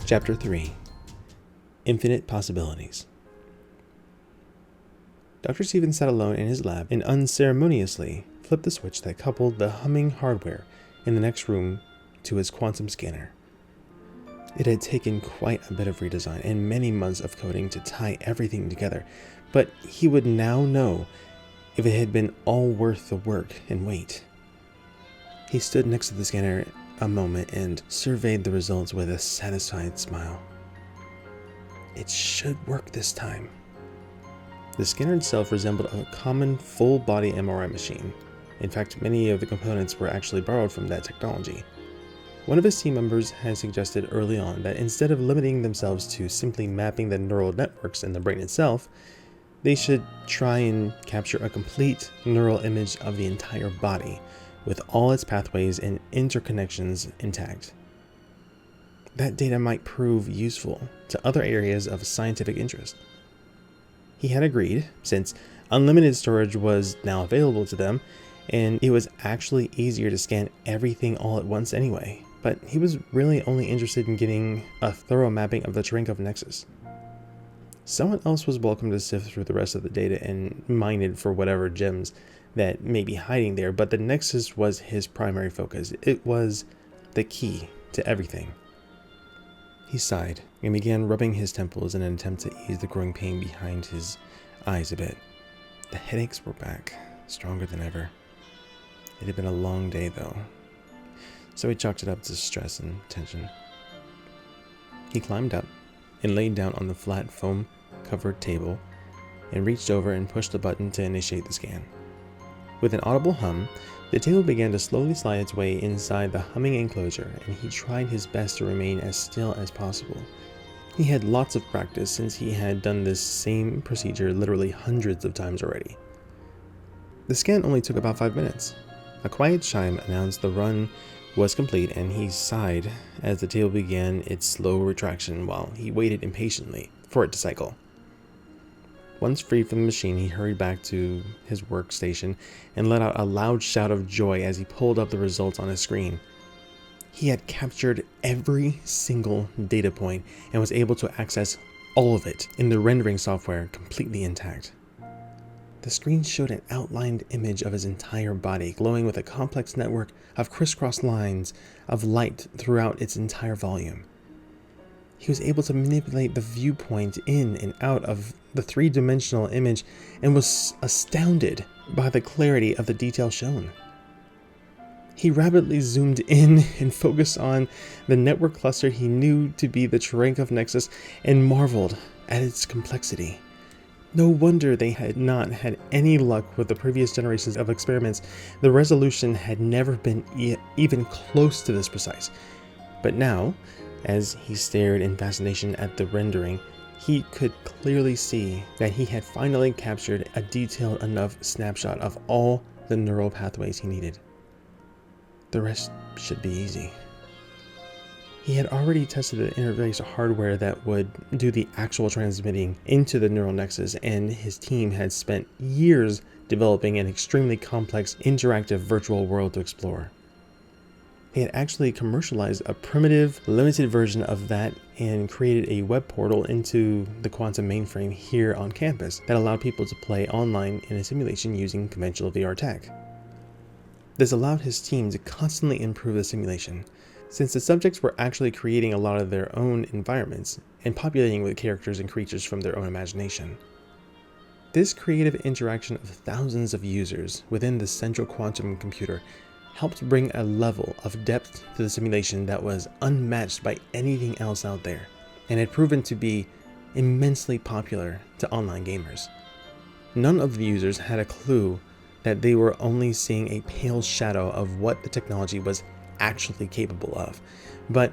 Chapter 3. Infinite Possibilities. Dr. Stevens sat alone in his lab and unceremoniously flipped the switch that coupled the humming hardware in the next room to his quantum scanner. It had taken quite a bit of redesign and many months of coding to tie everything together, but he would now know if it had been all worth the work and wait. He stood next to the scanner a moment and surveyed the results with a satisfied smile. It should work this time. The scanner itself resembled a common full-body MRI machine. In fact, many of the components were actually borrowed from that technology. One of his team members had suggested early on that instead of limiting themselves to simply mapping the neural networks in the brain itself, they should try and capture a complete neural image of the entire body, with all its pathways and interconnections intact. That data might prove useful to other areas of scientific interest. He had agreed, since unlimited storage was now available to them, and it was actually easier to scan everything all at once anyway, but he was really only interested in getting a thorough mapping of the Cherenkov nexus. Someone else was welcome to sift through the rest of the data and mine it for whatever gems that may be hiding there, but the nexus was his primary focus. It was the key to everything. He sighed and began rubbing his temples in an attempt to ease the growing pain behind his eyes a bit. The headaches were back, stronger than ever. It had been a long day though, so he chalked it up to stress and tension. He climbed up and laid down on the flat foam-covered table and reached over and pushed the button to initiate the scan. With an audible hum, the table began to slowly slide its way inside the humming enclosure, and he tried his best to remain as still as possible. He had lots of practice since he had done this same procedure literally hundreds of times already. The scan only took about 5 minutes. A quiet chime announced the run was complete, and he sighed as the table began its slow retraction while he waited impatiently for it to cycle. Once free from the machine, he hurried back to his workstation and let out a loud shout of joy as he pulled up the results on his screen. He had captured every single data point and was able to access all of it in the rendering software completely intact. The screen showed an outlined image of his entire body, glowing with a complex network of crisscross lines of light throughout its entire volume. He was able to manipulate the viewpoint in and out of the three-dimensional image and was astounded by the clarity of the detail shown. He rapidly zoomed in and focused on the network cluster he knew to be the Cherenkov nexus and marveled at its complexity. No wonder they had not had any luck with the previous generations of experiments. The resolution had never been even close to this precise. But now, as he stared in fascination at the rendering, he could clearly see that he had finally captured a detailed enough snapshot of all the neural pathways he needed. The rest should be easy. He had already tested the interface hardware that would do the actual transmitting into the neural nexus, and his team had spent years developing an extremely complex interactive virtual world to explore. They had actually commercialized a primitive, limited version of that and created a web portal into the quantum mainframe here on campus that allowed people to play online in a simulation using conventional VR tech. This allowed his team to constantly improve the simulation, since the subjects were actually creating a lot of their own environments and populating with characters and creatures from their own imagination. This creative interaction of thousands of users within the central quantum computer helped bring a level of depth to the simulation that was unmatched by anything else out there, and had proven to be immensely popular to online gamers. None of the users had a clue that they were only seeing a pale shadow of what the technology was actually capable of, but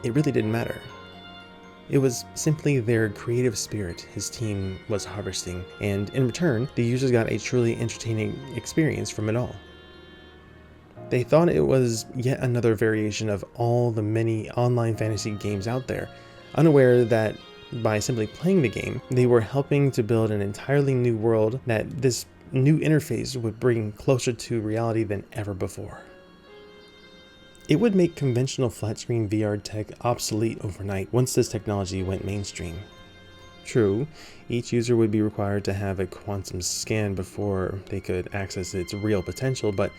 it really didn't matter. It was simply their creative spirit his team was harvesting, and in return, the users got a truly entertaining experience from it all. They thought it was yet another variation of all the many online fantasy games out there, unaware that by simply playing the game, they were helping to build an entirely new world that this new interface would bring closer to reality than ever before. It would make conventional flat-screen VR tech obsolete overnight once this technology went mainstream. True, each user would be required to have a quantum scan before they could access its real potential, but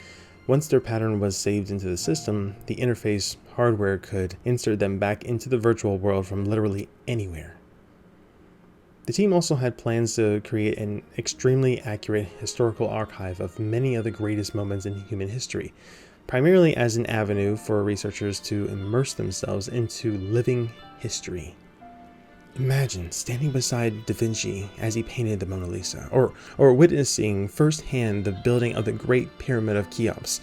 once their pattern was saved into the system, the interface hardware could insert them back into the virtual world from literally anywhere. The team also had plans to create an extremely accurate historical archive of many of the greatest moments in human history, primarily as an avenue for researchers to immerse themselves into living history. Imagine standing beside Da Vinci as he painted the Mona Lisa, or witnessing firsthand the building of the Great Pyramid of Cheops.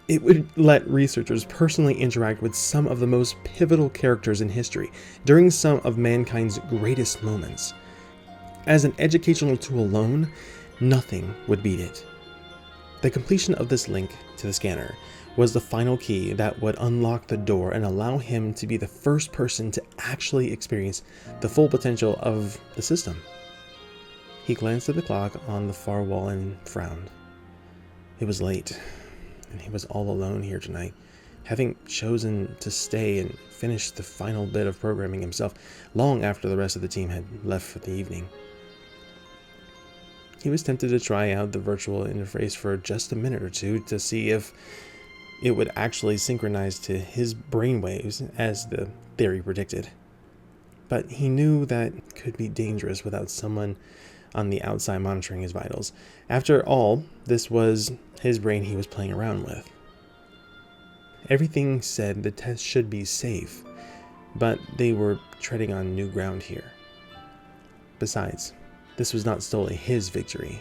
It would let researchers personally interact with some of the most pivotal characters in history during some of mankind's greatest moments. As an educational tool alone, nothing would beat it. The completion of this link to the scanner was the final key that would unlock the door and allow him to be the first person to actually experience the full potential of the system. He glanced at the clock on the far wall and frowned. It was late, and he was all alone here tonight, having chosen to stay and finish the final bit of programming himself long after the rest of the team had left for the evening. He was tempted to try out the virtual interface for just a minute or two to see if it would actually synchronize to his brainwaves as the theory predicted. But he knew that could be dangerous without someone on the outside monitoring his vitals. After all, this was his brain he was playing around with. Everything said the test should be safe, but they were treading on new ground here. Besides, this was not solely his victory.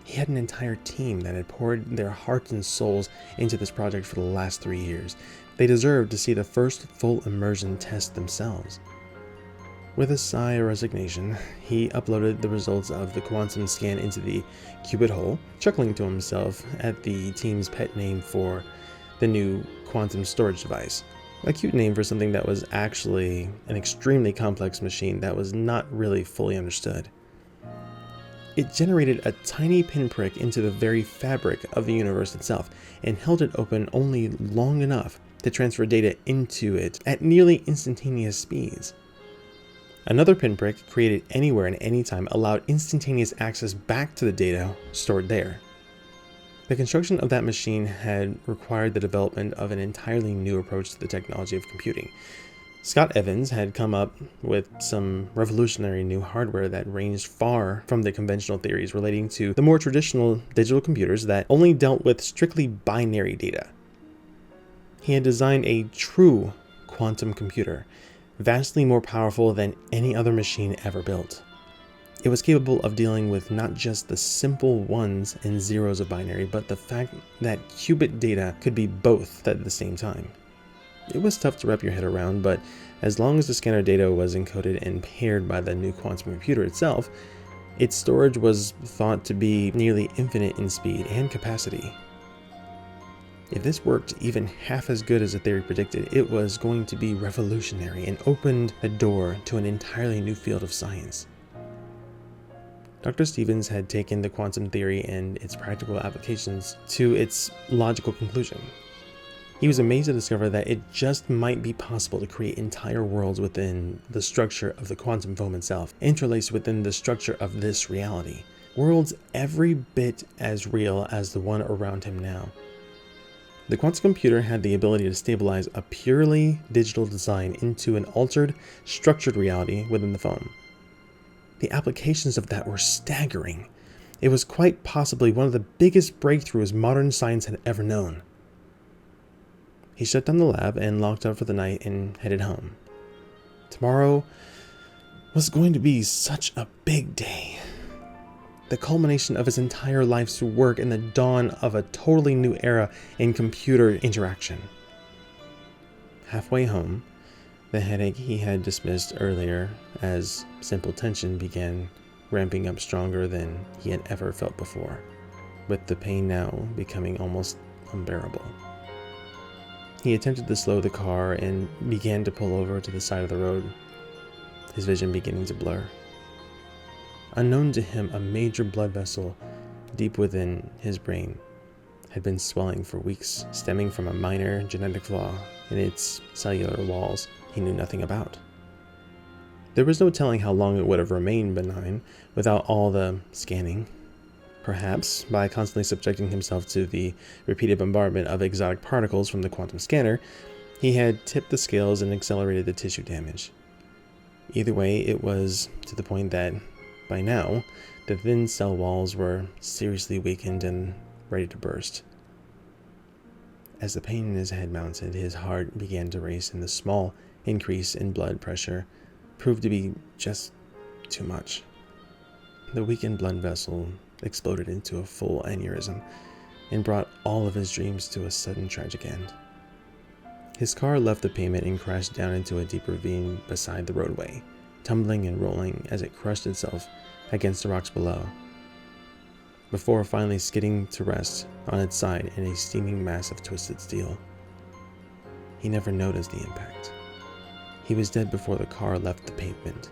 He had an entire team that had poured their hearts and souls into this project for the last 3 years. They deserved to see the first full immersion test themselves. With a sigh of resignation, he uploaded the results of the quantum scan into the qubit hole, chuckling to himself at the team's pet name for the new quantum storage device. A cute name for something that was actually an extremely complex machine that was not really fully understood. It generated a tiny pinprick into the very fabric of the universe itself and held it open only long enough to transfer data into it at nearly instantaneous speeds. Another pinprick created anywhere and anytime allowed instantaneous access back to the data stored there. The construction of that machine had required the development of an entirely new approach to the technology of computing. Scott Evans had come up with some revolutionary new hardware that ranged far from the conventional theories relating to the more traditional digital computers that only dealt with strictly binary data. He had designed a true quantum computer, vastly more powerful than any other machine ever built. It was capable of dealing with not just the simple ones and zeros of binary, but the fact that qubit data could be both at the same time. It was tough to wrap your head around, but as long as the scanner data was encoded and paired by the new quantum computer itself, its storage was thought to be nearly infinite in speed and capacity. If this worked even half as good as the theory predicted, it was going to be revolutionary and opened a door to an entirely new field of science. Dr. Stevens had taken the quantum theory and its practical applications to its logical conclusion. He was amazed to discover that it just might be possible to create entire worlds within the structure of the quantum foam itself, interlaced within the structure of this reality. Worlds every bit as real as the one around him now. The quantum computer had the ability to stabilize a purely digital design into an altered, structured reality within the foam. The applications of that were staggering. It was quite possibly one of the biggest breakthroughs modern science had ever known. He shut down the lab and locked up for the night and headed home. Tomorrow was going to be such a big day. The culmination of his entire life's work and the dawn of a totally new era in computer interaction. Halfway home, the headache he had dismissed earlier as simple tension began ramping up stronger than he had ever felt before, with the pain now becoming almost unbearable. He attempted to slow the car and began to pull over to the side of the road, his vision beginning to blur. Unknown to him, a major blood vessel deep within his brain had been swelling for weeks, stemming from a minor genetic flaw in its cellular walls he knew nothing about. There was no telling how long it would have remained benign without all the scanning. Perhaps, by constantly subjecting himself to the repeated bombardment of exotic particles from the quantum scanner, he had tipped the scales and accelerated the tissue damage. Either way, it was to the point that, by now, the thin cell walls were seriously weakened and ready to burst. As the pain in his head mounted, his heart began to race, and the small increase in blood pressure proved to be just too much. The weakened blood vessel exploded into a full aneurysm and brought all of his dreams to a sudden tragic end. His car left the pavement and crashed down into a deep ravine beside the roadway, tumbling and rolling as it crushed itself against the rocks below, before finally skidding to rest on its side in a steaming mass of twisted steel. He never noticed the impact. He was dead before the car left the pavement,